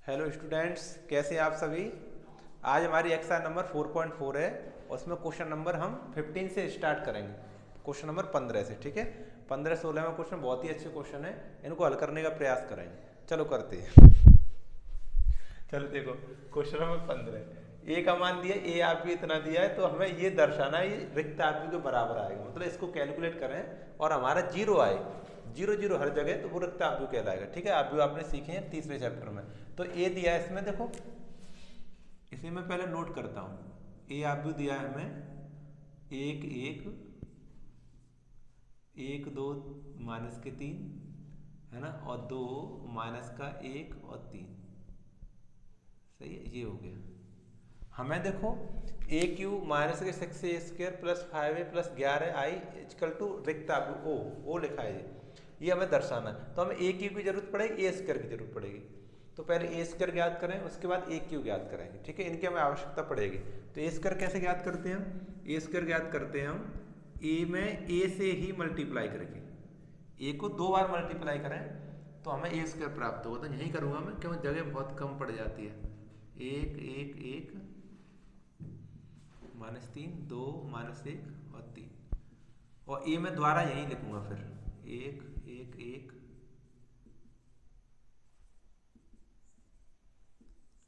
Hello students, कैसे हैं आप सभी। आज हमारी एक्सरसाइज नंबर 4.4 है। उसमें क्वेश्चन नंबर हम 15 से स्टार्ट करेंगे। क्वेश्चन नंबर 15 से, ठीक है। 15-16 में क्वेश्चन बहुत ही अच्छे क्वेश्चन है, इनको हल करने का प्रयास करेंगे। चलो करते हैं। चलो देखो, क्वेश्चन नंबर 15 ए का मान दिया, ए आप भी इतना दिया है, तो हमें ये दर्शाना है ये रिक्त आदमी के बराबर आएगा, मतलब इसको कैलकुलेट करें और हमारा जीरो आए, जीरो जीरो हर जगह, तो वो रिक्त आदमी कहलाएगा। ठीक है, आप भी आपने सीखे हैं तीसरे चैप्टर में। तो ए दिया है इसमें, देखो इसे मैं पहले नोट करता हूँ। ए आप भी दिया है हमें, एक एक एक दो माइनस के तीन, है ना, और दो माइनस का एक और तीन। सही है, ये हो गया। हमें देखो ए क्यू माइनस के six A square plus 5 A plus 11 I equal to रिक्त ओ लिखा है ये हमें दर्शाना है। तो हमें ए क्यू की जरूरत पड़ेगी, ए स्क्र की जरूरत पड़ेगी। तो पहले ए स्क्र ज्ञात करें, उसके बाद ए क्यू ज्ञात करेंगे। ठीक है, इनकी हमें आवश्यकता पड़ेगी। तो ए स्क्र कैसे ज्ञात करते हैं हम? ए स्क्र ज्ञात करते हैं हम ए में ए से ही मल्टीप्लाई करके। ए को दो बार मल्टीप्लाई करें तो हमें ए स्क्र प्राप्त होगा। तो यही करूंगा मैं, क्योंकि जगह बहुत कम पड़ जाती है। एक एक एक माइनस तीन, दो माइनस एक और तीन, और ए में द्वारा यही लिखूंगा फिर, एक एक एक।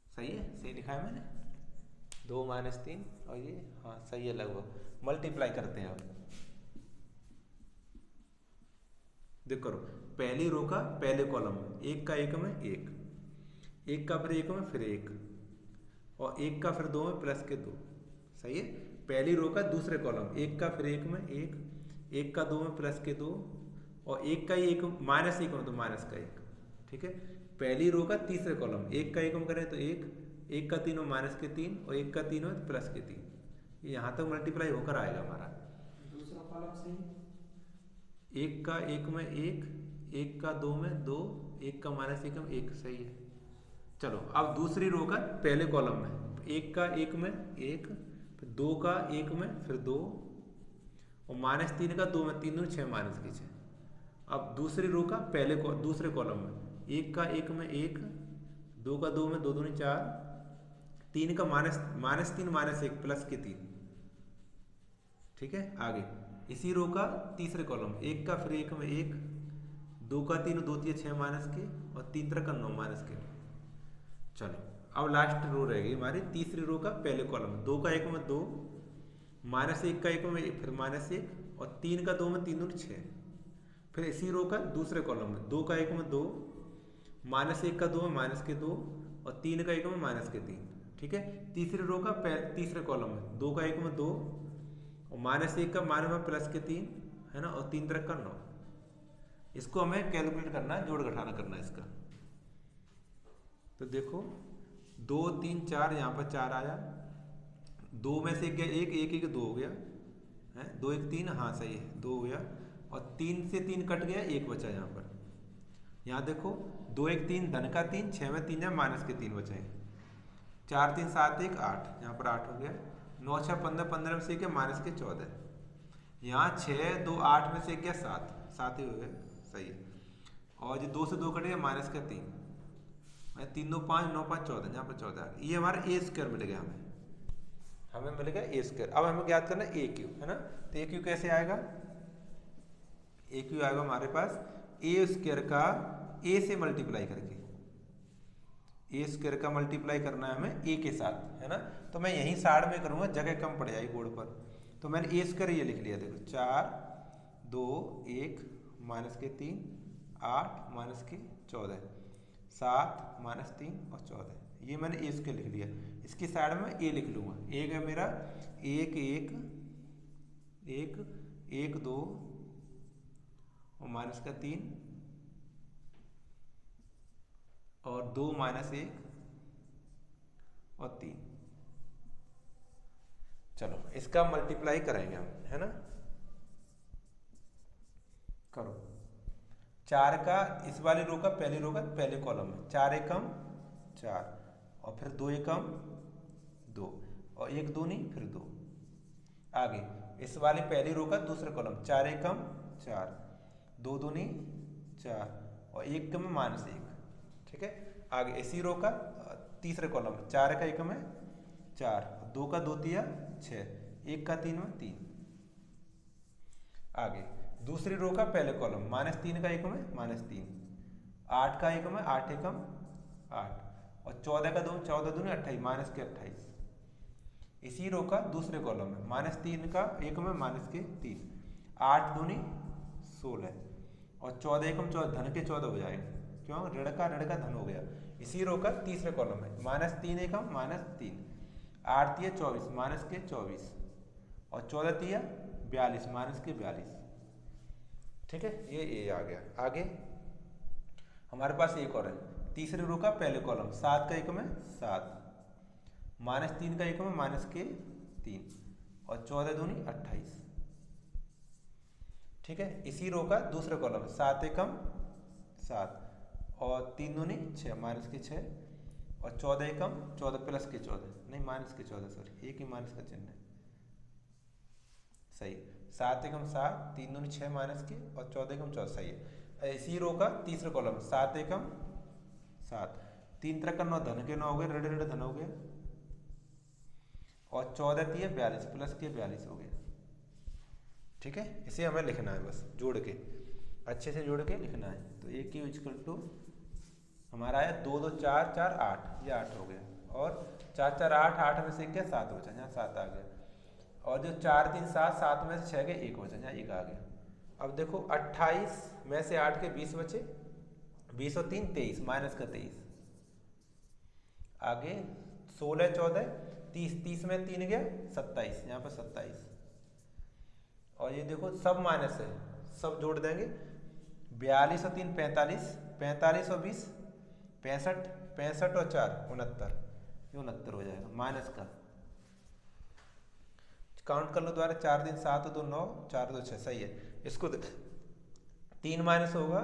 सही है, सही लिखा है मैंने, दो माइनस तीन और ये, हाँ सही है लगभग। मल्टीप्लाई करते हैं अब, देख करो। पहली रो का पहले कॉलम में एक का एक में एक, एक का फिर एक में फिर एक, और एक का फिर दो में प्लस के दो। सही है, पहली रो का दूसरे कॉलम एक का फिर एक में एक, एक का दो में प्लस के दो, और एक का ही एक माइनस एक में तो माइनस का एक। ठीक है, पहली रो का तीसरे कॉलम एक का एक में करें तो एक, एक का तीन में माइनस के तीन, और एक का तीन में प्लस के तीन। ये यहाँ तक मल्टीप्लाई होकर आएगा हमारा। दूसरा कॉलम सही। एक का एक में एक, एक का दो में दो, एक का माइनस एक में एक। सही है। चलो अब दूसरी रो का पहले कॉलम में एक का एक में एक, फिर दो का एक में फिर दो, और माइनस तीन का दो में तीन, दो छः माइनस के छः। अब दूसरी रो का पहले दूसरे कॉलम में एक का एक में एक, दो का दो में दो दूनी चार, तीन का माइनस माइनस तीन माइनस एक प्लस के तीन। ठीक है, आगे इसी रो का तीसरे कॉलम एक का फिर एक में एक, दो का तीन, दो तीन छः माइनस के, और तीन तरह का नौ माइनस के। चलो अब लास्ट रो रहेगी हमारी तीसरी रो का पहले कॉलम, दो का एक में दो, माइनस एक का एक में एक, फिर माइनस एक, और तीन का दो में तीन दूनी छः। फिर इसी रो का दूसरे कॉलम में दो का एक में दो, माइनस एक का दो में माइनस के दो, और तीन का एक में माइनस के तीन। ठीक है, तीसरी रो का तीसरे कॉलम में दो का एक में दो, और माइनस एक का माइनस में प्लस के तीन, है ना, और तीन तरह का नौ। इसको हमें कैलकुलेट करना है, जोड़ घटाना करना है इसका। तो देखो दो तीन चार, यहाँ पर चार आया, दो में से गया एक, एक एक दो हो गया है, दो एक तीन, हाँ सही है, दो हो गया, और तीन से तीन कट गया, एक बचा यहाँ पर। यहाँ देखो दो एक तीन, धन का तीन, छः में तीन है माइनस के तीन बचे, चार तीन सात एक आठ, यहाँ पर आठ हो गया, नौ छः पंद्रह, पंद्रह में से गया माइनस के 14, यहाँ छः दो आठ में से गया सात, सात ही हो गया। सही है, और जो दो से दो कट गया माइनस का तीन, तीन दो पाँच, नौ पाँच 14, यहाँ पर 14। ये हमारा ए स्क्वायर मिल गया हमें मिल गया ए स्क्वायर। अब हमें ज्ञात करना है ए क्यू, है ना। तो ए क्यू कैसे आएगा? ए क्यू आएगा हमारे पास ए स्क्वायर का ए से मल्टीप्लाई करके, ए स्क्वायर का मल्टीप्लाई करना है हमें ए के साथ, है ना। तो मैं यहीं साइड में करूँगा, जगह कम पड़ जाएगी बोर्ड पर। तो मैंने ए स्क्वायर ये लिख लिया, देखो चार दो एक माइनस के तीन, आठ माइनस के 14, सात माइनस तीन और 14। ये मैंने ए स्क्वायर लिख लिया। इसकी साइड में ए लिख लूँगा, एक है मेरा एक एक एक, एक दो और माइनस का तीन, और दो माइनस एक और तीन। चलो इसका मल्टीप्लाई करेंगे हम, है ना। करो, चार का इस वाली रो का पहली रो का पहले कॉलम में चार एकम चार, और फिर दो एकम दो, और एक दो नहीं फिर दो। आगे इस वाली पहली रो का दूसरे कॉलम चार एकम चार, दो दूनी चार, और एक कम माइनस एक। ठीक ठीक है। आगे इसी रो का तीसरे कॉलम में 4 का 1 में 4, 2 का 2 तिया 6, 1 का 3 में 3। आगे दूसरी रो का पहले कॉलम -3 का 1 में -3, 8 का 1 में 8 एकम 8 और 14 का 2 14 दूनी 28 माइनस के 28। इसी रो का दूसरे कॉलम में -3 का 1 में -3, 8 दूनी 16 और 14 एकम 14 धन के 14 हो जाएगा, क्यों ऋण का धन हो गया। इसी रो का तीसरे कॉलम में -3 एकम -3, 8 तिया 24 माइनस के 24 और 14 तिया 42 माइनस के 42। ठीक है, ये आ गया। आगे हमारे पास एक और है, तीसरी रो का पहले कॉलम 7 का 1 में 7, -3 का 1 में -3 और 14 दूनी 28। ठीक है, इसी रो का दूसरे कॉलम 7 एकम 7 और 3 दूनी 6 माइनस के 6 और 14 एकम 14 प्लस के 14 नहीं माइनस के 14 सॉरी, एक ही माइनस का चिन्ह है, सही। 7 एकम 7, 3 दूनी 6 माइनस के और 14 एकम 14, सही है। इसी रो का तीसरे कॉलम 7 एकम 7, 3 3 9 धन के 9 हो गए, ऋण ऋण धन हो गया और 14 तिया 42 प्लस के 42 हो गया। ठीक है, इसे हमें लिखना है, बस जोड़ के अच्छे से जोड़ के लिखना है। तो ए क्यू इक्वल टू हमारा है 2 2 4 4 8, ये 8 हो गया और 4 4 8, 8 में से क्या 7 बचा, यहाँ 7 आ गया और जो 4 3 7, 7 में से 6 के 1 बचा, यहाँ 1 आ गया। अब देखो 28 में से 8 के 20 बचे, 20 और 3 23 माइनस का 23। आगे 16 14 30, 30 में 3 गया 27, यहाँ पर 27 और ये देखो सब माइनस है, सब जोड़ देंगे। 42 और 3 45, 45 और 20 65, 65 और 4 69, ये 69 हो जाएगा माइनस का। काउंट कर लो दोबारा, 4 दिन 7 2 9, 4 2 6, सही है। इसको 3 माइनस होगा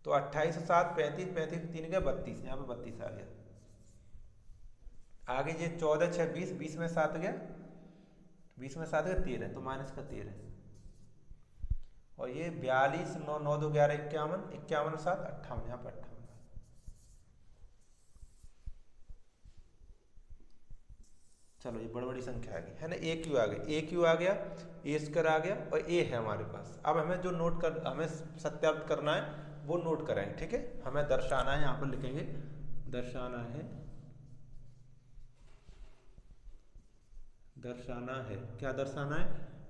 तो 28 और 7 35, 35 3 गया 32, यहाँ पे 32 आ गया। आगे ये 14 6 20, 20 में 7 गया, 20 में 7 गया 13, तो माइनस का 13 और ये 42 9 9 2 11 51, 51 और 7 58, यहाँ पर 58। चलो ये बड़ी बड़ी संख्या आ गई है ना, ए क्यू आ गया, ए क्यू आ गया, ए स्क्वायर आ गया और ए है हमारे पास। अब हमें जो नोट कर हमें सत्यापित करना है वो नोट कराएं। ठीक है, हमें दर्शाना है, यहाँ पर लिखेंगे दर्शाना है, दर्शाना है, क्या दर्शाना है,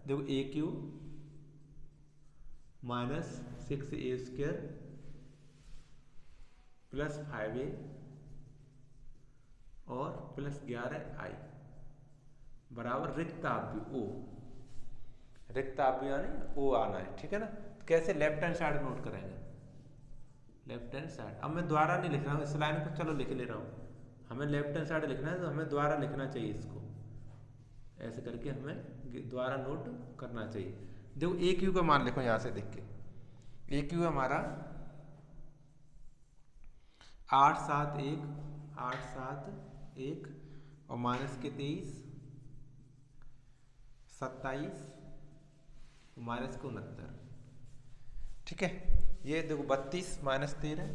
देखो A Q minus 6a square plus 5a और प्लस 11i बराबर रिक्त आव्यूह ओ, रिक्त आव्यूह यानी ओ आना है। ठीक है ना, तो कैसे लेफ्ट हैंड साइड नोट करेंगे, लेफ्ट हैंड साइड। अब मैं द्वारा नहीं लिख रहा हूँ इस लाइन को, चलो लिख ले रहा हूँ, हमें लेफ्ट हैंड साइड लिखना है तो हमें द्वारा लिखना चाहिए, इसको ऐसे करके हमें द्वारा नोट करना चाहिए। देखो ए क्यू का मान लिखो यहाँ से देख के, ए क्यू हमारा 8 7 1, 8 7 1 और माइनस के 23 27 माइनस के 69। ठीक है, ये देखो 32 माइनस 13,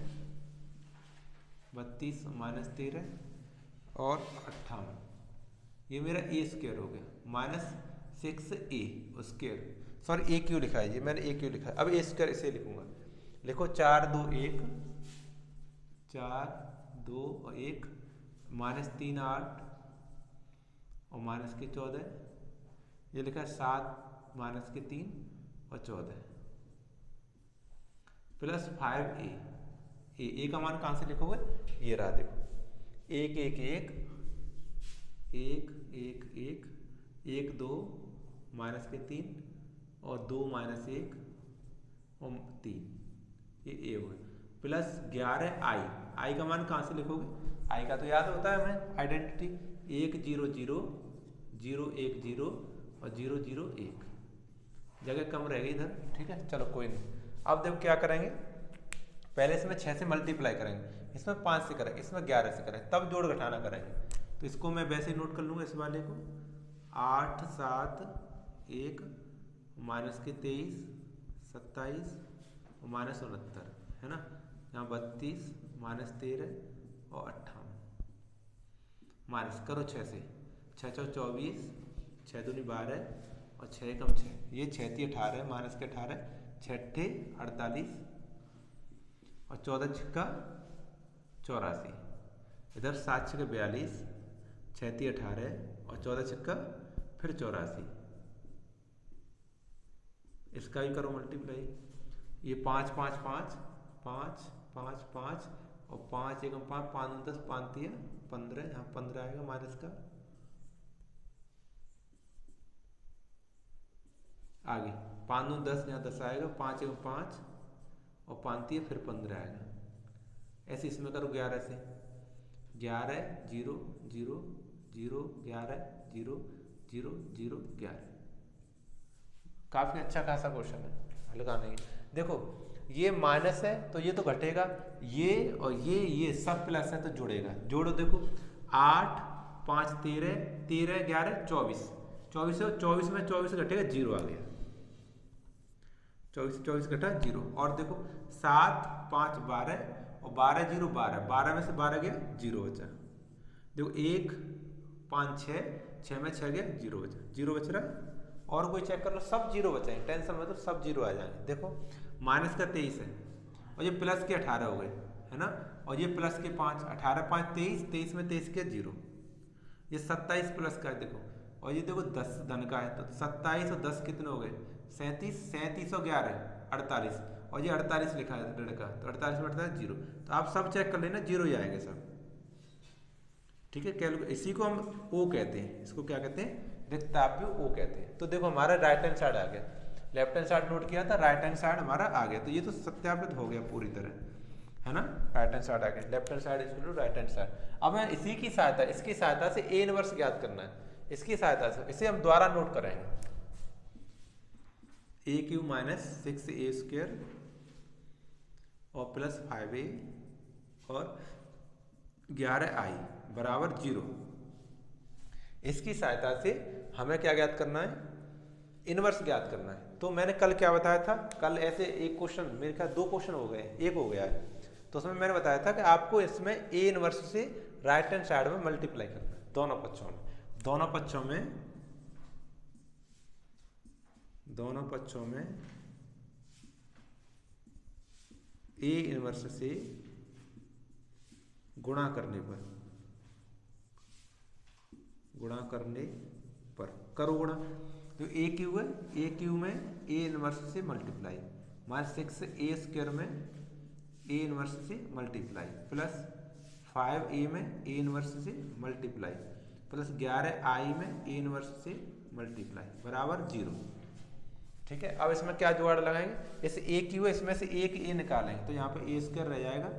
32 माइनस 13 और 58, ये मेरा ए स्क्वायर हो गया माइनस 6a स्क्वायर, सॉरी ए क्यू लिखा है, ये मैंने ए क्यू लिखा है। अब ए स्क्वायर इसे लिखूंगा, लिखो 4 2 1, 4 2 और 1 माइनस 3 8 और माइनस के 14, ये लिखा है 7 माइनस के 3 और 14 प्लस 5a। ए का मान कहाँ से लिखोगे, ये रहा देखो, 1 1 1 1 1 1 1 2 माइनस के 3 और 2 माइनस 1 और 3, ये ए हो गया प्लस 11i। आई का मान कहाँ से लिखोगे, आई का तो याद होता है हमें आइडेंटिटी, 1 0 0 0 1 0 और 0 0 1, जगह कम रहेगी इधर। ठीक है, चलो कोई नहीं। अब देखो क्या करेंगे, पहले इसमें 6 से मल्टीप्लाई करेंगे, इसमें 5 से करेंगे, इसमें 11 से करेंगे, तब जोड़ घटाना करेंगे। तो इसको मैं वैसे ही नोट कर लूँगा इस वाले को, 8 7 1 माइनस के 23 27 और माइनस 69 है ना, यहाँ 32 माइनस 13 और 58 माइनस करो 6 से, 6 चौ 24, 6 दूनी 12 और 6 कम 6, ये 6 ती 18 माइनस के 18, 6 48 और 14 छिक्का 84, इधर 7 छिक्के 42, 6 ती 18 और 14 छिक्का फिर 84, इसका भी करो मल्टीप्लाई, ये 5 5 5 5 5 5 और 5 एकम 5 5 10 5 दिया 15, यहाँ 15 आएगा माइनस का, आगे 5 9 10, यहाँ 10 आएगा, 5 एकम 5 और 5 दिया फिर 15 आएगा। ऐसे इसमें करो 11 से, 11 0 0 0 11 0 0 0 11, काफी अच्छा खासा क्वेश्चन है, हल्का नहीं है। देखो ये माइनस है तो ये तो घटेगा, ये और ये सब प्लस है तो जुड़ेगा, जोड़ो देखो 8 5 13 13 11 24, 24 से 24 में 24 घटेगा 0 आ गया, 24 से 24 घटा 0, और देखो 7 5 12 और 12 0 12, 12 में से 12 गया 0 बचा, देखो 1 5 6 6 में 6 गया 0 बचा, 0 बच रहा है, और कोई चेक कर लो, सब 0 बचे, टेंशन में तो सब 0 आ जाएंगे। देखो माइनस का 23 है और ये प्लस के 18 हो गए, है ना, और ये प्लस के 5, 18 5 23, 23 में 23 के 0, ये 27 प्लस का है देखो, और ये देखो 10 धन का है, तो 27 और 10 कितने हो गए 37, 37 और 11 48, और ये 48 लिखा है लड़का, तो 48 में 48 0, तो आप सब चेक कर लेना 0 ही आएंगे सब, ठीक है। कैलकुलेट, इसी को हम ओ कहते हैं, इसको क्या कहते हैं, रिक्ताभ्य ओ कहते हैं। तो देखो हमारा राइट हैंड साइड आ गया, लेफ्ट हैंड साइड नोट किया था, राइट हैंड साइड हमारा आ गया, तो ये तो सत्यापित हो गया पूरी तरह, है ना, राइट हैंड साइड आ गया, left hand side is to right hand side. अब मैं इसी की सहायता, इसकी सहायता से ए इनवर्स ज्ञात करना है, इसकी सहायता से इसे हम द्वारा नोट करेंगे, ए क्यू माइनस 6a² और प्लस 5a और 11i बराबर 0, इसकी सहायता से हमें क्या ज्ञात करना है, इनवर्स ज्ञात करना है। तो मैंने कल क्या बताया था, कल ऐसे एक क्वेश्चन, मेरे ख्याल 2 क्वेश्चन हो गए, एक हो गया है, तो उसमें मैंने बताया था कि आपको इसमें ए इनवर्स से राइट हैंड साइड में मल्टीप्लाई करना है, दोनों पक्षों में, दोनों पक्षों में ए इनवर्स से गुणा करने पर करो गुणा, तो ए क्यू है, ए क्यू में ए इनवर्स से मल्टीप्लाई, माइनस 6a² में ए इनवर्स से मल्टीप्लाई, प्लस 5a में ए इनवर्स से मल्टीप्लाई, प्लस 11i में ए इनवर्स से मल्टीप्लाई बराबर 0, ठीक है। अब इसमें क्या जुगाड़ लगाएंगे, इस ए क्यू है, इसमें से एक ए निकालेंगे, तो यहाँ पे a² रह जाएगा,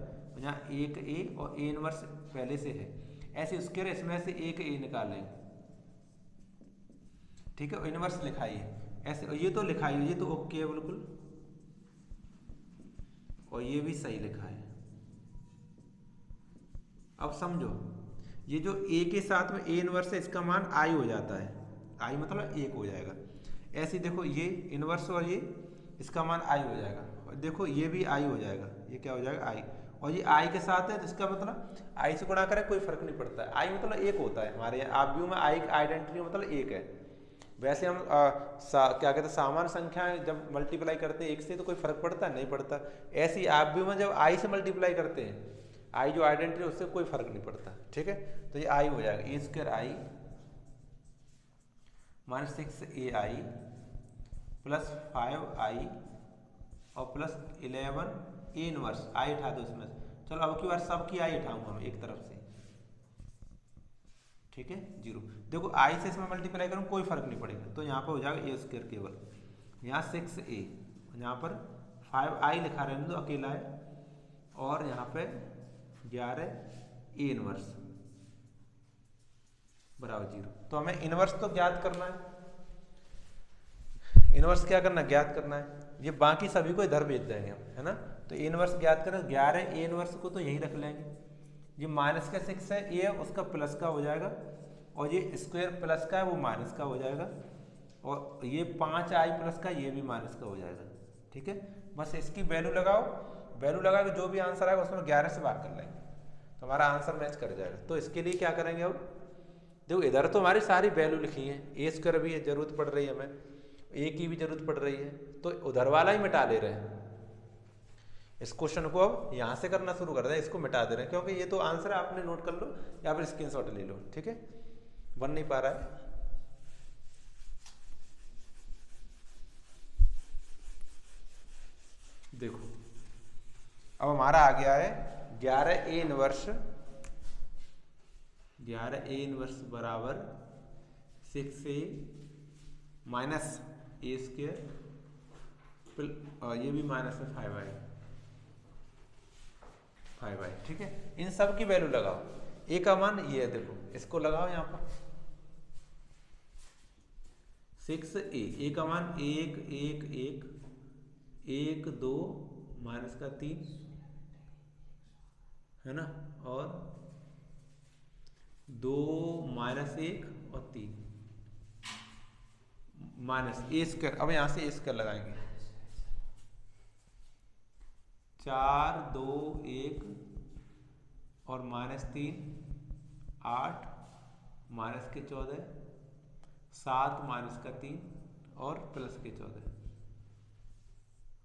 यहाँ एक ए और ए इनवर्स पहले से है, ऐसे उसके इसमें से एक ए निकालेंगे, ठीक है, इनवर्स लिखाइए ऐसे, ये तो लिखाइए, ये तो ओके है बिल्कुल, और ये भी सही लिखा है। अब समझो, ये जो ए के साथ में ए इनवर्स है, इसका मान आई हो जाता है, आई मतलब 1 हो जाएगा, ऐसे देखो ये इनवर्स और ये इसका मान आई हो जाएगा, और देखो ये भी आई हो जाएगा, ये क्या हो जाएगा आई, और ये आई के साथ है, जिसका मतलब आई से गुणा करें कोई फर्क नहीं पड़ता है, आई मतलब 1 होता है हमारे यहाँ, आप व्यू में आई आइडेंटिटी मतलब 1 है। वैसे हम क्या कहते हैं, सामान्य संख्याएं जब मल्टीप्लाई करते हैं 1 से तो कोई फर्क पड़ता है, नहीं पड़ता, ऐसे ही आप व्यू में जब आई से मल्टीप्लाई करते हैं, आई जो आइडेंटिटी है उससे कोई फर्क नहीं पड़ता, ठीक है। तो ये आई हो जाएगा, a² आई माइनस 6ai प्लस 5i और प्लस 11 ए इनवर्स, आई उठा दो इसमें, चलो अब की बार सबकी आई उठाऊंगा मैं एक तरफ से, ठीक है 0, देखो आई से इसमें मल्टीप्लाई करूँ कोई फर्क नहीं पड़ेगा, तो यहाँ पर हो जाएगा a² केवल, यहाँ 6a, यहाँ पर 5i लिखा रहने दो अकेला है, और यहाँ पे 11 ए इनवर्स बराबर 0। तो हमें इनवर्स तो ज्ञात करना है, इनवर्स क्या करना है, ज्ञात करना है, ये बाकी सभी को इधर भेज देंगे हम, है ना। तो इनवर्स ज्ञात करें, 11 ए इनवर्स को तो यहीं रख लेंगे, ये माइनस का 6 है, ये उसका प्लस का हो जाएगा, और ये स्क्वायर प्लस का है वो माइनस का हो जाएगा, और ये 5i प्लस का ये भी माइनस का हो जाएगा, ठीक है। बस इसकी वैल्यू लगाओ, वैल्यू लगा के जो भी आंसर आएगा उसमें 11 से भाग कर लेंगे तो हमारा आंसर मैच कर जाएगा। तो इसके लिए क्या करेंगे, अब देखो इधर तो हमारी सारी वैल्यू लिखी है, ए स्क्वायर भी जरूरत पड़ रही है हमें, ए की भी जरूरत पड़ रही है, तो उधर वाला ही मिटा ले रहे हैं। इस क्वेश्चन को अब यहाँ से करना शुरू कर दें, इसको मिटा दे रहे हैं क्योंकि ये तो आंसर है, आपने नोट कर लो या फिर स्क्रीनशॉट ले लो, ठीक है। बन नहीं पा रहा है। देखो अब हमारा आ गया है 11A इनवर्स, 11A इनवर्स बराबर 6A माइनस ए स्क्वायर, ये भी माइनस में 5i, ठीक है। इन सब की वैल्यू लगाओ, ए का मान ये है, देखो इसको लगाओ यहाँ पर 6a, ए का मान 1 1 1 1 2 माइनस का 3 है ना, और 2 माइनस 1 और 3 माइनस ए स्क्वायर। अब यहां से ए स्क्वायर लगाएंगे, 4 2 1 और माइनस 3 8 माइनस के 14 7 माइनस का 3 और प्लस के 14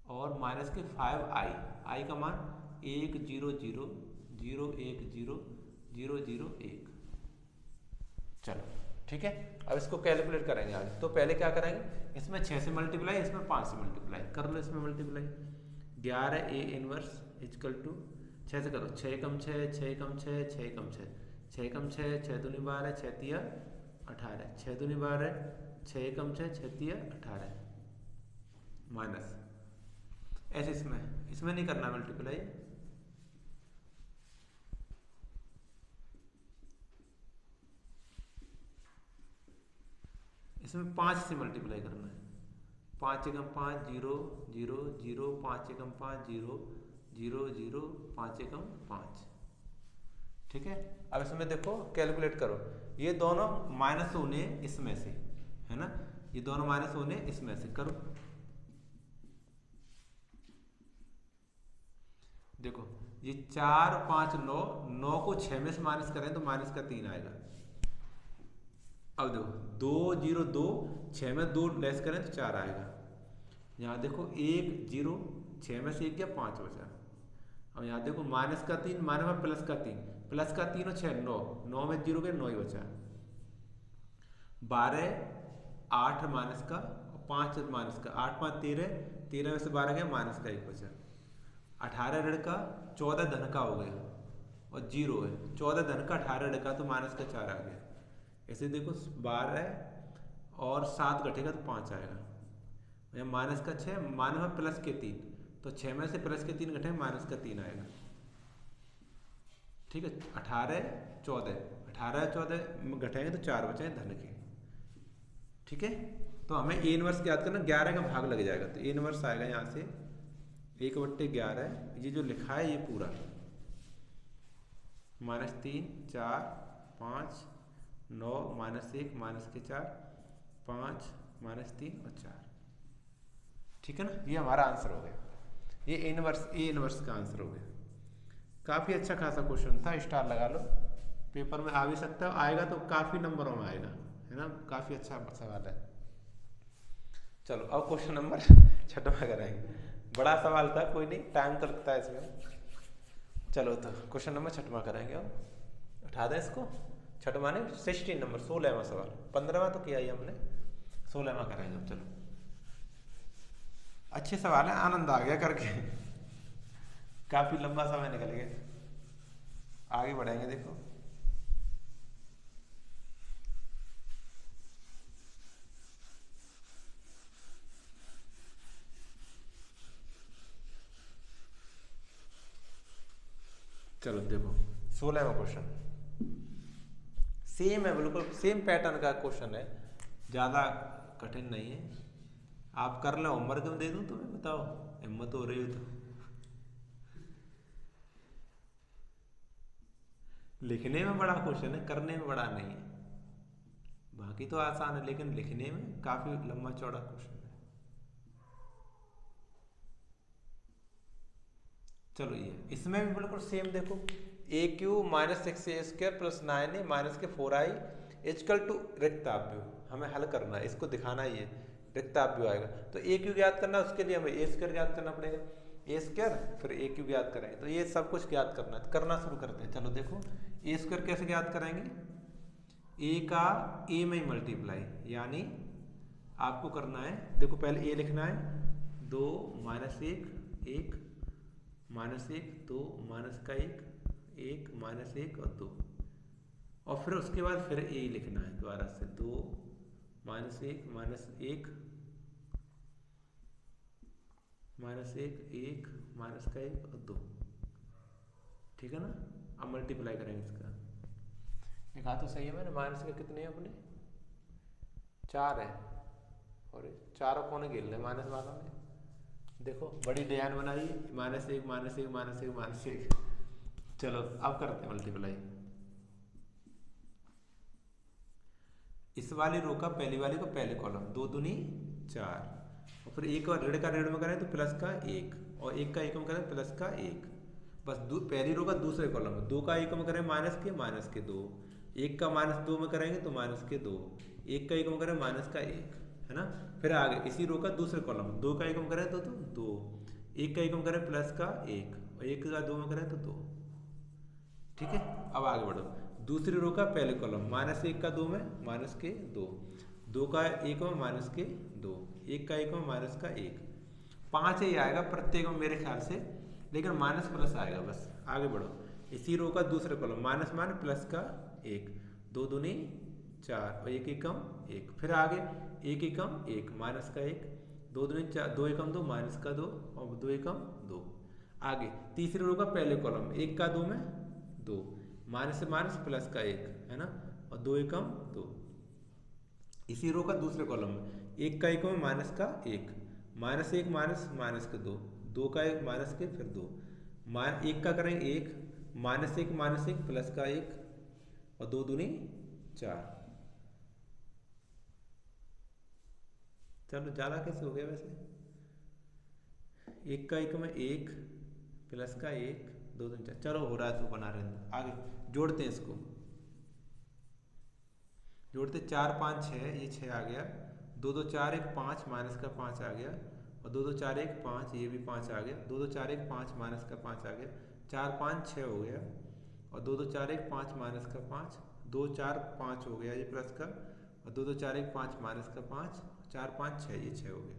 और माइनस के 5i, आई का मान 1 0 0 0 1 0 0 0 1। चलो ठीक है, अब इसको कैलकुलेट करेंगे आगे। तो पहले क्या करेंगे, इसमें 6 से मल्टीप्लाई, इसमें 5 से मल्टीप्लाई कर लो, इसमें multiply 11A inverse equal to 6 से करो, 6 कम 6 6 कम 6 6 कम 6 6 कम 6 6 दूनी 12 6 तिया 18 6 दूनी 12 6 कम 6 6 तिया 18 माइनस, ऐसे इसमें नहीं करना मल्टीप्लाई, इसमें 5 से मल्टीप्लाई करना है, 5 एकम 5 0 0 0 5 एकम 5 0 0 0 5 एकम 5, ठीक है। अब इसमें देखो कैलकुलेट करो, ये दोनों माइनस होने इसमें से है ना, ये दोनों माइनस होने इसमें से करो। देखो ये 4 5 9 9 को 6 में से माइनस करें तो माइनस का 3 आएगा। अब देखो 2 0 2 6 में 2 लेस करें तो 4 आएगा। यहाँ देखो 1 0 6 में से 1 गया 5 बचा। अब यहाँ देखो माइनस का 3 माइनस में प्लस का 3, प्लस का 3 और 6 9, 9 में 0 गया 9 ही बचा। 12 8 माइनस का 5 माइनस का 8 5 13, 13 में से 12 गया माइनस का 1 बचा। 18 ऋण का 14 धन का हो गया और 0 है, 14 धन का 18 ऋण का तो माइनस का 4 आ गया। ऐसे देखो 12 और 7 घटेगा तो 5 आएगा, माइनस का 6 माइनस में प्लस के 3, तो 6 में से प्लस के 3 घटे माइनस का 3 आएगा, ठीक है। 18 14 घटेंगे तो 4 बचे धन के, ठीक है। तो हमें ए इनवर्स याद करना, 11 का भाग लग जाएगा तो ए इनवर्स आएगा यहाँ से 1/11, ये जो लिखा है ये पूरा -3 4 5 9 -1 माइनस के 4 5 -3 और 4, ठीक है ना। ये हमारा आंसर हो गया, ये ए इनवर्स का आंसर हो गया। काफ़ी अच्छा खासा क्वेश्चन था, स्टार लगा लो, पेपर में आ भी सकता है, आएगा तो काफ़ी नंबरों में आएगा, है ना, काफ़ी अच्छा सवाल है। चलो अब क्वेश्चन नंबर 6वां कराएंगे, बड़ा सवाल था, कोई नहीं, टाइम तो लगता है इसमें। चलो तो क्वेश्चन नंबर 6वां कराएंगे, अब उठा दें इसको। 6वां ने 16 नंबर 16वां सवाल, 15वां तो किया ही हमने, 16वां कराएंगे। अब चलो अच्छे सवाल है, आनंद आ गया करके, काफी लंबा समय निकल गया। आगे बढ़ेंगे, देखो चलो देखो 16वां क्वेश्चन सेम है, बिल्कुल सेम पैटर्न का क्वेश्चन है, ज्यादा कठिन नहीं है। आप कर लो, होमवर्क में दे दूं तुम्हें, बताओ हिम्मत हो रही हो तो। लिखने में बड़ा क्वेश्चन है, करने में बड़ा नहीं है, बाकी तो आसान है लेकिन लिखने में काफी लंबा चौड़ा क्वेश्चन है। चलो ये इसमें भी बिल्कुल सेम देखो, A Q minus 6a² plus 9a minus K 4i equal to रिक्ताव्य, हमें हल करना है, इसको दिखाना ही है, रिक्ताव्य आएगा। तो ए क्यू ज्ञात करना, उसके लिए हमें a² ज्ञात करना पड़ेगा, a² फिर ए क्यू ज्ञात करेंगे। तो ये सब कुछ ज्ञात करना है, करना शुरू करते हैं। चलो देखो a² कैसे ज्ञात करेंगे, ए का ए में मल्टीप्लाई, यानी आपको करना है, देखो पहले ए लिखना है, 2 माइनस 1 1 माइनस 1 2 माइनस का 1 1 माइनस 1 और 2, और फिर उसके बाद फिर ए लिखना है दोबारा से, 2 माइनस 1 माइनस 1 माइनस 1 1 माइनस का 1 और 2, ठीक है ना। अब मल्टीप्लाई करेंगे इसका, लिखा तो सही है मैंने, माइनस के कितने हैं अपने 4 है, और चारों कोने गिन ले माइनस वालों में, देखो बड़ी डिजाइन बनाई, माइनस 1 माइनस 1 माइनस 1 माइनस 1। चलो अब करते हैं मल्टीप्लाई, इस वाली रो का पहली वाली को पहले कॉलम, 2 दूनी 4, और फिर एक और ऋण का ऋण में करें तो प्लस का 1, और 1 का 1 में करें प्लस का 1, बस पहली रो का दूसरे कॉलम में 2 का 1 में करें माइनस के 2, 1 का माइनस 2 में करेंगे तो माइनस के 2, 1 का 1 में करें माइनस का 1, है ना। फिर आगे इसी रो का दूसरे कॉलम में 2 का 1 में करें तो 2, 1 का 1 में करें प्लस का 1, और 1 का 2 में करें तो 2, ठीक है। अब आगे बढ़ो, दूसरी रो का पहले कॉलम, माइनस 1 का 2 में माइनस के 2, 2 का 1 में माइनस के 2, 1 का 1 में माइनस का 1, 5 ही आएगा प्रत्येक में मेरे ख्याल से, लेकिन माइनस प्लस आएगा बस। आगे बढ़ो, इसी रो का दूसरे कॉलम, माइनस माइनस प्लस का 1, 2 दूनी 4 और 1 एकम 1, फिर आगे 1 एकम 1 माइनस का 1, 2 दूनी 4 2 एकम 2 माइनस का 2 और 2 एकम 2। आगे तीसरी रो का पहले कॉलम, 1 का 2 में 2 माइनस से माइनस प्लस का 1, है ना, और 2 एकम 2। इसी रो का दूसरे कॉलम में 1 का 1 में माइनस का 1, माइनस 1 माइनस माइनस के 2, 2 का 1 माइनस के फिर 2, 1 का करें 1 माइनस 1 प्लस का 1 और 2 दूनी 4। चलो ज़्यादा कैसे हो गया वैसे, 1 का 1 में 1 प्लस का 1 2 दूनी 4, चलो हो रहा है तो बना रहे हैं। आगे जोड़ते हैं, इसको जोड़ते 4 5 6, ये 6 आ गया, 2 2 4 1 5 माइनस का 5 आ गया, और 2 2 4 1 5, ये भी 5 आ गया, 2 2 4 1 5 माइनस का 5 आ गया, 4 5 6 हो गया, और 2 2 4 1 5 माइनस का 5, 2 4 5 हो गया ये प्लस का, और 2 2 4 1 5 माइनस का 5, 4 5 6, ये 6 हो गया।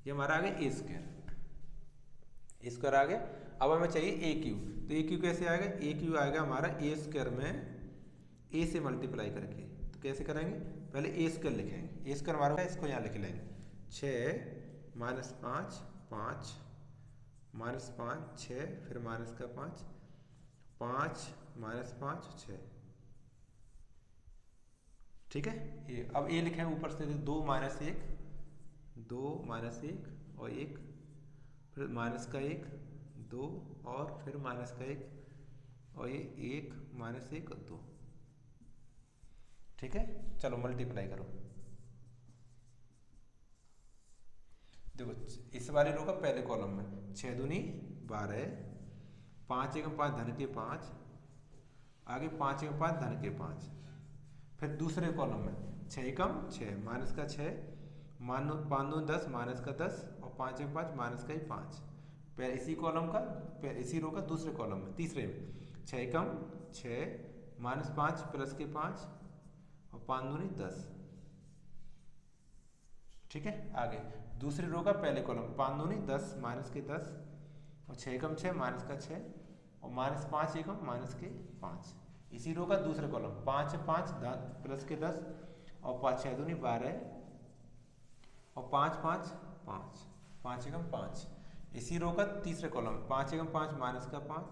ये हमारा आ गया ए स्क्वायर आ गया। अब हमें चाहिए ए क्यू, तो ए क्यू कैसे आएगा, ए क्यू आएगा हमारा ए स्क्वायर में ए से मल्टीप्लाई करके। तो कैसे करेंगे, पहले ए स्क्वायर लिखेंगे, ए स्क्वायर हमारा इसको यहाँ लिख लेंगे, 6 माइनस 5 5 माइनस 5 6, फिर माइनस का 5 5 माइनस 5 6, ठीक है। ये अब ए लिखेंगे ऊपर से 2 माइनस 1 2 माइनस 1 और 1, फिर माइनस का 1 2 और फिर माइनस का 1, और ये 1 माइनस 1 और 2, ठीक है। चलो मल्टीप्लाई करो, देखो इस वाली रो का पहले कॉलम में 6 दूनी 12, 5 एकम 5 धन के 5, आगे 5 एकम 5 धन के 5, फिर दूसरे कॉलम में 6 एकम 6 माइनस का 6, 5 दूनी 10 माइनस का 10, और 5 एकम 5 माइनस का 5, इसी कॉलम का इसी रो का दूसरे कॉलम में तीसरे में 6 एकम 6 माइनस 5 प्लस के 5 और 5 दूनी 10, ठीक है। आगे दूसरी रो का पहले कॉलम, 5 दूनी 10 माइनस के 10 और 6 एकम 6 माइनस का 6 और माइनस 5 एकम माइनस के 5, इसी रो का दूसरे कॉलम 5 5 प्लस के 10 और 5 6 दूनी 12 और 5 5 5 5 एकम 5, इसी रो का तीसरे कॉलम 5 एकम 5 माइनस का 5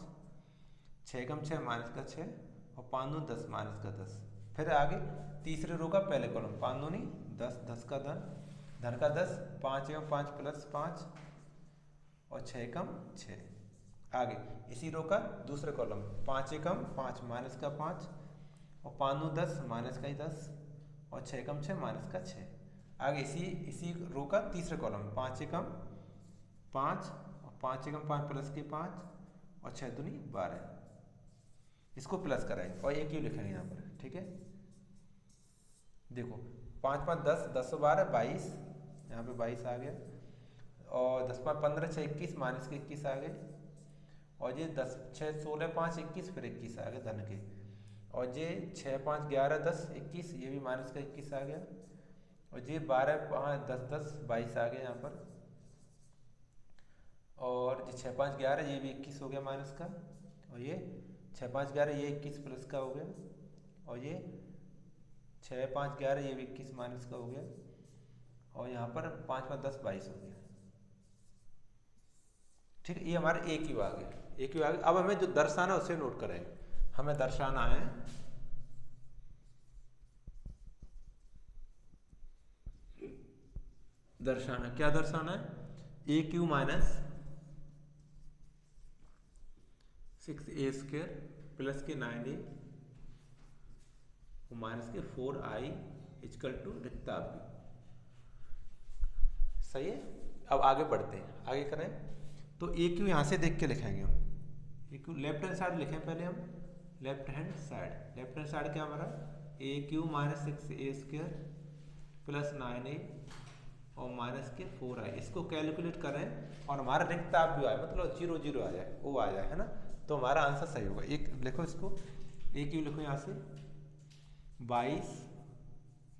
6 एकम 6 माइनस का 6 और 5 दूनी 10 माइनस का 10, फिर आगे तीसरे रो का पहले कॉलम 5 दूनी 10 10 का धन का 10, 5 एकम 5 प्लस 5 और 6 एकम 6, आगे इसी रो का दूसरे कॉलम 5 एकम 5 माइनस का 5 और 5 दूनी 10 माइनस का 10 और 6 एकम 6 माइनस का 6, आगे इसी रो का तीसरे कॉलम 5 एकम 5 और 5 एकम 5 प्लस के 5 और 6 दूनी 12, इसको प्लस कराएंगे और एक ही लिखेंगे यहाँ पर, ठीक है। देखो 5 5 10, 10 12 22, यहाँ पे 22 आ गया, और 10 5 15 6 21, माइनस के 21 आ गए, और ये 10 6 16 5 21, फिर 21 आ गए धन के, और ये 6 5 11 10 21, ये भी माइनस का 21 आ गया, और ये 12 5 10 10 22 आ गया यहाँ पर, और ये 6 5 11 ये भी 21 हो गया माइनस का, और ये 6 5 11 ये 21 प्लस का हो गया, और ये 6 5 11 ये भी 21 माइनस का हो गया, और यहाँ पर 5 5 10 22 हो गया, ठीक है। ये हमारा एक ही भाग है, एक ही भाग। अब हमें जो दर्शाना है उसे नोट करेंगे। हमें दर्शाना है क्या दर्शाना है, ए क्यू माइनस 6a² प्लस के 9a minus K 4i equal to रिक्ताव्य। सही है। अब आगे बढ़ते हैं, आगे करें तो ए क्यू यहाँ से देख के लिखेंगे हम। ए क्यू लेफ्ट हैंड साइड लिखें पहले हम, लेफ्ट हैंड साइड क्या हमारा, ए Q minus 6a² plus 9a और माइनस के 4i, इसको कैलकुलेट करें और हमारा रिक्ताव्य आए, मतलब 0 0 आ जाए, वो आ जाए, है ना, तो हमारा आंसर सही होगा। एक लिखो इसको, ए क्यू लिखो यहाँ से 22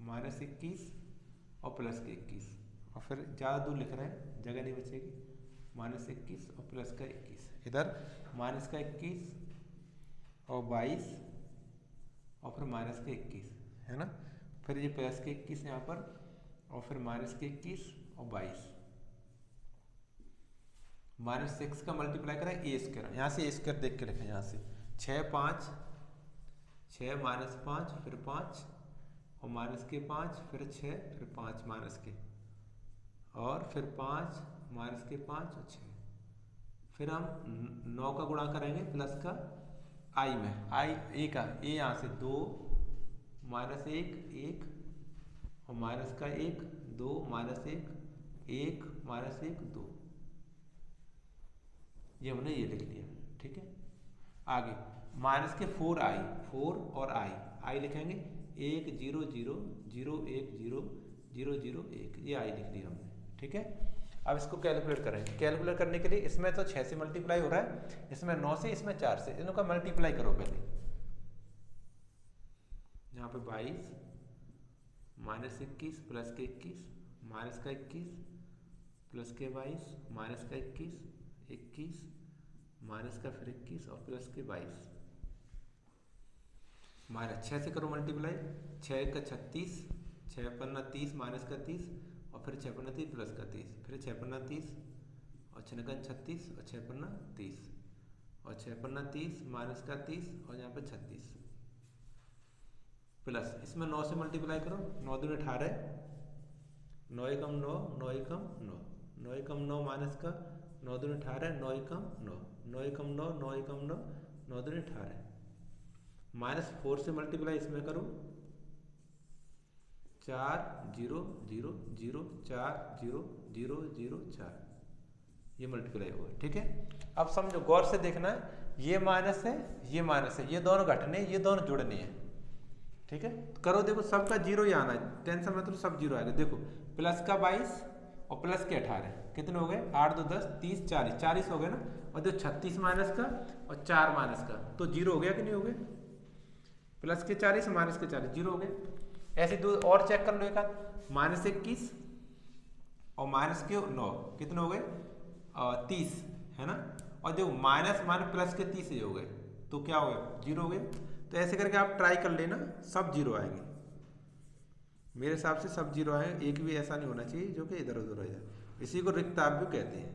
माइनस 21 और प्लस के 21, और फिर ज़्यादा दूर लिख रहे हैं, जगह नहीं बचेगी, माइनस 21 और प्लस का 21, इधर माइनस का 21 और 22 और फिर माइनस के 21, है ना, फिर ये प्लस के 21 यहाँ पर, और फिर माइनस के 21 और 22, माइनस 6 का मल्टीप्लाई करें a², यहाँ से a² देख के लिखें, यहाँ से 6 5 6 माइनस 5 फिर 5 और माइनस के 5 फिर 6 फिर 5 माइनस के, और फिर 5 माइनस के 5 और 6, फिर हम 9 का गुणा करेंगे प्लस का i में, ए यहाँ से 2 माइनस 1 1 और माइनस का 1 2 माइनस 1 1 माइनस 1 2, ये हमने ये लिख लिया, ठीक है। आगे माइनस के 4i, 4 और i लिखेंगे 1 0 0 0 1 0 0 0 1, ये i लिख लिया हमने, ठीक है। अब इसको कैलकुलेट करेंगे। कैलकुलेट करने के लिए इसमें तो 6 से मल्टीप्लाई हो रहा है, इसमें 9 से, इसमें 4 से, इनों का मल्टीप्लाई करो पहले। यहाँ पे 22 माइनस 21 प्लस के 21 माइनस का 21 प्लस के 22 माइनस का 21 21 माइनस का फिर 21 और प्लस के 22, माइनस 6 से करो मल्टीप्लाई, 6 का 36 6 पन्ना 30 माइनस का 30 और फिर 6 पन्ना 30 प्लस का 30, फिर 6 पन्ना 30 और 6 नकन 36 और 6 पन्ना 30 और 6 पन्ना 30 माइनस का 30 और यहाँ पे 36 प्लस, इसमें 9 से मल्टीप्लाई करो, 9 दूनी 18 9 एकम 9 9 एकम 9 9 एकम 9 माइनस का 9 दूनी 18 9 एकम 9 9 एकम 9 9 एकम 9 9 दूनी 18, माइनस 4 से मल्टीप्लाई इसमें करो 4 0 0 0 4 0 0 0 4, ये मल्टीप्लाई हुआ, ठीक है। अब समझो गौर से देखना है, ये माइनस है ये माइनस है, ये दोनों घटने ये दोनों जुड़ने हैं, ठीक है। करो देखो सबका 0 ही आना है, टेंशन मतलब सब 0 आएगा। देखो प्लस का 22 और प्लस के 18 कितने हो गए, 8 2 10 30 40 40 हो गए ना, और जो 36 माइनस का और 4 माइनस का, तो 0 हो गया कि नहीं हो गए, प्लस के 40 माइनस के 40 0 हो गए। ऐसे दो और चेक कर लो, एक हाथ माइनस 21 और माइनस के 9 कितने हो गए 30, है ना, और जो माइनस माइनस प्लस के 30 हो गए, तो क्या हो गया 0 हो गए। तो ऐसे करके आप ट्राई कर लेना, सब 0 आएंगे, मेरे हिसाब से सब 0 आएंगे, एक भी ऐसा नहीं होना चाहिए जो कि इधर उधर हो जाए। इसी को रिक्ताव्य कहते हैं,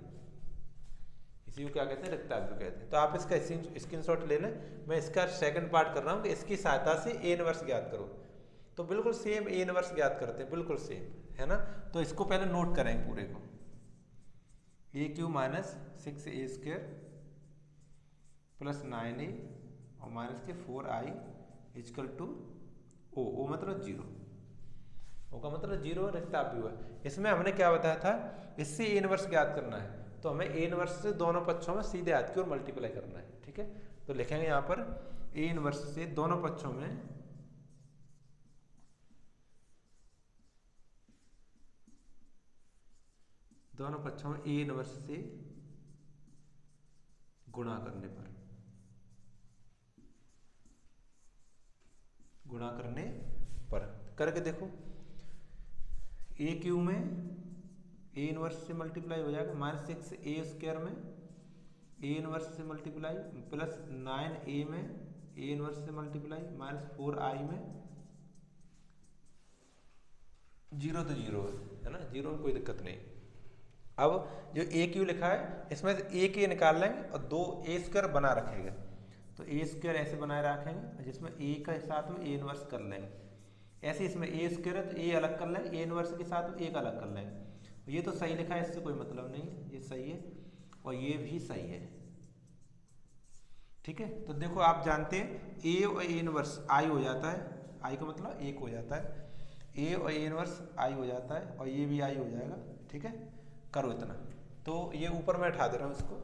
इसी को क्या कहते हैं, रिक्ताव्य कहते हैं। तो आप इसका स्क्रीनशॉट ले लें, मैं इसका सेकंड पार्ट कर रहा हूँ कि इसकी सहायता से ए इनवर्स ज्ञात करो। तो बिल्कुल सेम ए इनवर्स ज्ञात करते हैं, बिल्कुल सेम, है ना। तो इसको पहले नोट करें पूरे को, ए Q minus 6a² plus 9a और minus K 4i equal two O मतलब 0, ओ का मतलब 0 रिक्ताव्य हुआ। इसमें हमने क्या बताया था, इससे ए इनवर्स ज्ञात करना है, तो हमें ए इनवर्स से दोनों पक्षों में सीधे हाथ की ओर मल्टीप्लाई करना है। ठीक है, तो लिखेंगे यहाँ पर ए इनवर्स से दोनों पक्षों में ए इनवर्स से गुणा करने पर करके देखो, ए क्यू में ए इनवर्स से मल्टीप्लाई हो जाएगा -6 ए स्क्वायर में ए इनवर्स से मल्टीप्लाई प्लस 9 ए में ए इनवर्स से मल्टीप्लाई -4 आई में 0 तो 0 है ना, 0 में कोई दिक्कत नहीं। अब जो ए क्यू लिखा है इसमें से ए के निकाल लेंगे और 2 ए स्क्वायर बना रखेगा, तो ए स्क्वायर ऐसे बनाए रखेंगे जिसमें ए का साथ में ए इनवर्स कर लेंगे। ऐसे इसमें ए स्क्वायर है तो ए अलग कर लेंगे, ए इनवर्स के साथ में एक अलग कर लेंगे। ये तो सही लिखा है, इससे कोई मतलब नहीं है, ये सही है और ये भी सही है। ठीक है, तो देखो आप जानते हैं ए और ए इनवर्स आई हो जाता है, आई का मतलब 1 हो जाता है, ए और ए इनवर्स आई हो जाता है और ये भी आई हो जाएगा। ठीक है, करो इतना। तो ये ऊपर में हटा दे रहा हूँ, इसको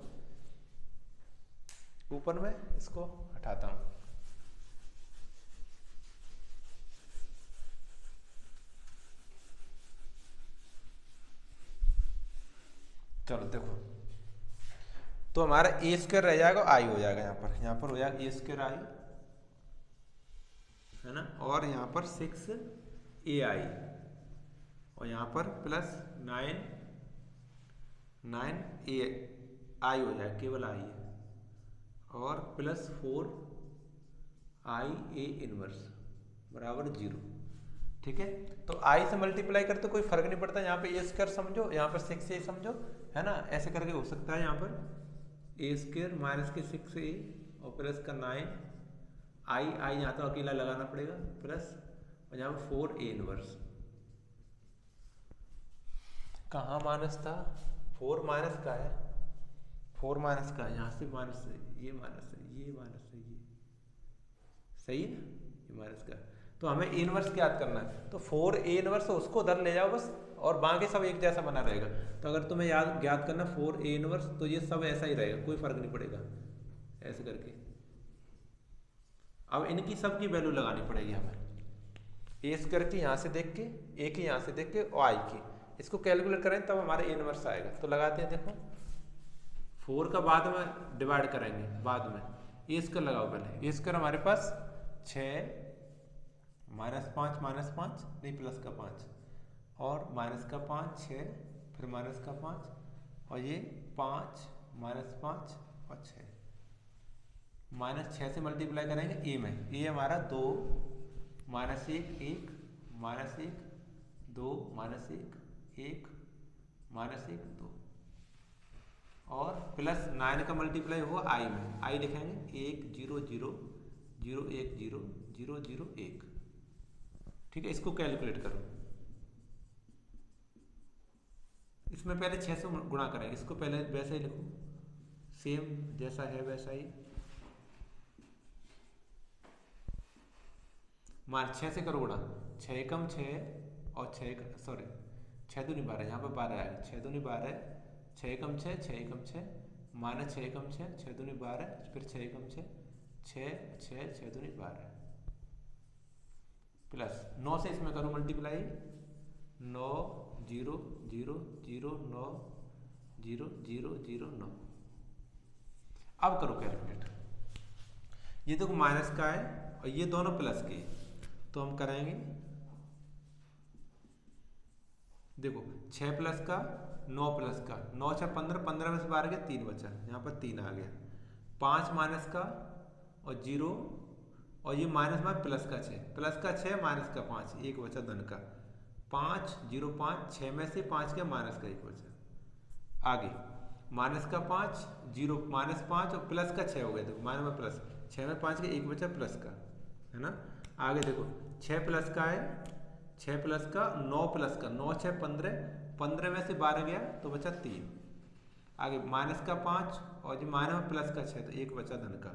ऊपर में इसको हटाता हूँ। चलो देखो, तो हमारा ए स्क्वायर रह जाएगा, आई हो जाएगा, यहाँ पर हो जाएगा ए स्क्वायर आई है ना, और यहाँ पर 6 ए आई और यहाँ पर प्लस 9 ए आई हो जाएगा, केवल आई है, और प्लस 4 आई ए इनवर्स बराबर 0। ठीक है, तो आई से मल्टीप्लाई करते कोई फर्क नहीं पड़ता, यहाँ पे ए स्क्वायर समझो, यहाँ पर 6 ए समझो, है ना, ऐसे करके हो सकता है। यहाँ पर ए स्क्वायर माइनस के 6 ए और प्लस का 9 आई यहाँ तो अकेला लगाना पड़ेगा, प्लस और यहाँ पर 4 ए इनवर्स। कहाँ माइनस था, 4 माइनस का है, 4 माइनस का है, यहाँ से माइनस है, ये माइनस है, ये माइनस है, ये सही है, ये माइनस का। तो हमें ए इनवर्स याद करना है, तो 4 ए इनवर्स उसको उधर ले जाओ बस, और बाकी सब एक जैसा बना रहेगा। तो अगर तुम्हें याद करना 4 ए इनवर्स, तो ये सब ऐसा ही रहेगा, कोई फर्क नहीं पड़ेगा, ऐसे करके। अब इनकी सब की वैल्यू लगानी पड़ेगी हमें, ए स्क्वायर की यहाँ से देख के, ए की यहाँ से देख के और आई की, इसको कैलकुलेट करें तब हमारा ए इनवर्स आएगा। तो लगाते हैं, देखो 4 का बाद में डिवाइड करेंगे, बाद में ए स्क्वायर लगाओ पहले। ए स्क्वायर हमारे पास 6 -5 -5 नहीं प्लस का 5 और माइनस का 5 6 फिर माइनस का 5 और ये 5 -5 और 6 -6 से मल्टीप्लाई करेंगे ए में, ए हमारा 2 -1 1 -1 2 -1 1 -1 2 और प्लस 9 का मल्टीप्लाई हुआ आई में, आई लिखेंगे 1 0 0 0 1 0 0 0 1। ठीक है, इसको कैलकुलेट करो, इसमें पहले 6 से गुणा करेंगे, इसको पहले वैसे ही लिखो, सेम जैसा है वैसा ही, मान 6 से करो गुणा, 6 कम 6 और 6 दूनी 12, यहाँ पर 12 आएगा, 6 दूनी 12 6 कम 6 6 कम 6 माइनस 6 कम 6 दूनी 12 फिर 6 कम 6 6 दूनी 12 प्लस 9 से इसमें करो मल्टीप्लाई, 9 0 0 0 9 0 0 0 9। अब करो कैलकुलेट, ये देखो माइनस का है और ये दोनों प्लस के, तो हम करेंगे, देखो 6 प्लस का 9 प्लस का, 9 6 15, 15 में से 12 गया 3 बचा, यहाँ पर 3 आ गया, 5 माइनस का और 0 और ये माइनस में प्लस का 6 माइनस का 5 1 बचा धन का, 5 0 5 6 में से 5 का माइनस का 1 बचा। आगे माइनस का 5 0 -5 और प्लस का 6 हो गया, देखो माइनस में प्लस 6 में 5 का 1 बचा प्लस का, है ना। आगे देखो 6 प्लस का है, 6 प्लस का 9 प्लस का, 9 6 15, 15 में से 12 गया तो बचा 3। आगे माइनस का 5 और जो माइनस में प्लस का 6 तो 1 बचा धन का।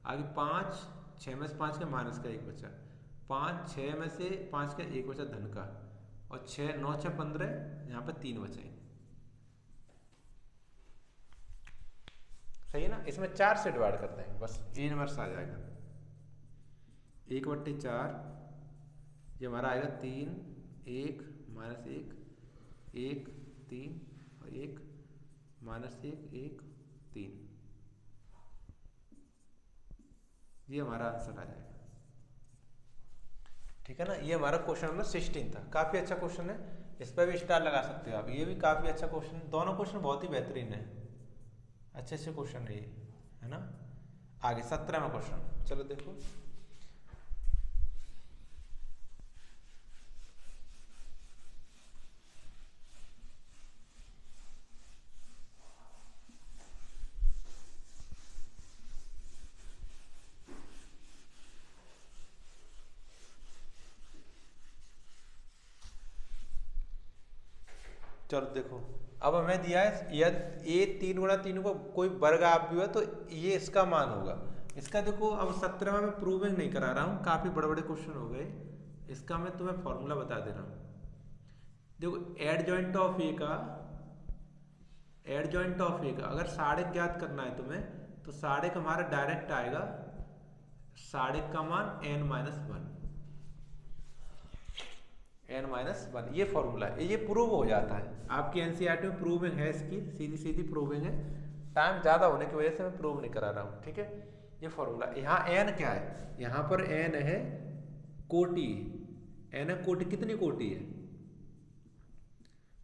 आगे 5 6 में से 5 का माइनस का 1 बचा, 5 6 में से 5 का 1 बचा धन का, और 6 9 6 15 यहाँ पर 3 बचे। सही है ना। इसमें 4 से डिवाइड करते हैं, बस ए इनवर्स आ जाएगा 1/4, ये हमारा आएगा 3 1 -1 1 3 और 1 -1 1 3, ये हमारा आंसर आ जाएगा। ठीक है ना। ये हमारा क्वेश्चन नंबर 16 था। काफी अच्छा क्वेश्चन है, इस पर भी स्टार लगा सकते हो आप। ये भी काफी अच्छा क्वेश्चन, दोनों क्वेश्चन बहुत ही बेहतरीन है, अच्छे अच्छे क्वेश्चन है ये, है ना। आगे 17वां क्वेश्चन, चलो देखो। चलो देखो, अब हमें दिया है यदि ए 3 गुणा 3 को कोई वर्ग आप भी हो तो ये इसका मान होगा। इसका देखो अब 17वां में प्रूविंग नहीं करा रहा हूँ, काफी बड़े बड़े क्वेश्चन हो गए, इसका मैं तुम्हें फॉर्मूला बता दे रहा हूँ। देखो एडजॉइंट ऑफ ए का, एडजॉइंट ऑफ ए का अगर साढ़े ज्ञात करना है तुम्हें तो साढ़े का हमारा डायरेक्ट आएगा, साढ़े का मान n-1, n-1, ये फॉर्मूला है, ये प्रूव हो जाता है आपकी एनसीईआरटी में, प्रूविंग है इसकी, सीधी सीधी प्रूविंग है। टाइम ज्यादा होने की वजह से मैं प्रूव नहीं करा रहा हूँ, ठीक है। ये फॉर्मूला, यहाँ n क्या है, यहाँ पर n है कोटि, n है कोटि, कितनी कोटि है,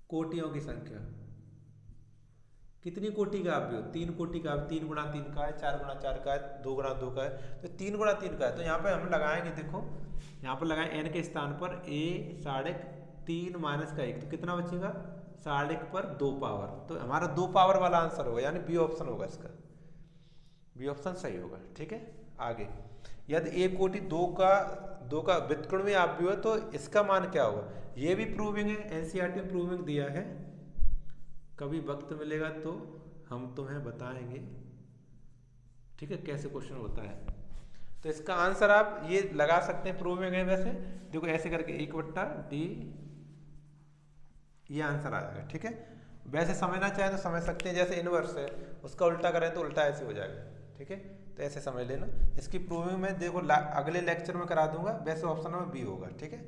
कोटियों की संख्या, कितनी कोटि का आप भी हो, 3 कोटि का, 3 गुणा 3 का है, 4 गुणा 4 का है, 2 गुणा 2 का है, तो 3 गुणा 3 का है। तो यहाँ पे हम लगाएंगे, देखो यहाँ पर लगाएं n के स्थान पर a साढ़े 3 माइनस का 1, तो कितना बचेगा, साढ़े पर 2 पावर, तो हमारा 2 पावर वाला आंसर होगा, यानी बी ऑप्शन होगा इसका, बी ऑप्शन सही होगा, ठीक है। आगे यदि a कोटि 2 का व्युत्क्रम में आप भी हो तो इसका मान क्या होगा, ये भी प्रूविंग है, एनसीईआरटी में प्रूविंग दिया है, कभी वक्त मिलेगा तो हम तुम्हें बताएंगे, ठीक है, कैसे क्वेश्चन होता है। तो इसका आंसर आप ये लगा सकते हैं, प्रूविंग है वैसे, देखो ऐसे करके 1/d, ये आंसर आ जाएगा, ठीक है। वैसे समझना चाहे तो समझ सकते हैं, जैसे इनवर्स है उसका उल्टा करें तो उल्टा ऐसे हो जाएगा, ठीक है, तो ऐसे समझ लेना। इसकी प्रूविंग में देखो अगले लेक्चर में करा दूंगा, वैसे ऑप्शन में बी होगा, ठीक है।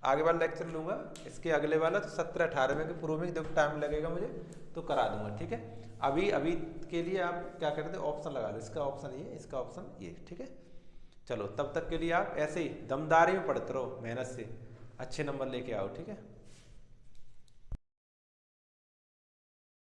आगे वाला लेक्चर लूंगा इसके अगले वाला, तो 17-18 में की प्रूविंग देखो टाइम लगेगा मुझे, तो करा दूंगा, ठीक है। अभी के लिए आप क्या करते हैं, ऑप्शन लगा लो, इसका ऑप्शन ये, इसका ऑप्शन ये, ठीक है। चलो तब तक के लिए आप ऐसे ही दमदारी में पढ़ते रहो, मेहनत से अच्छे नंबर लेके आओ, ठीक है।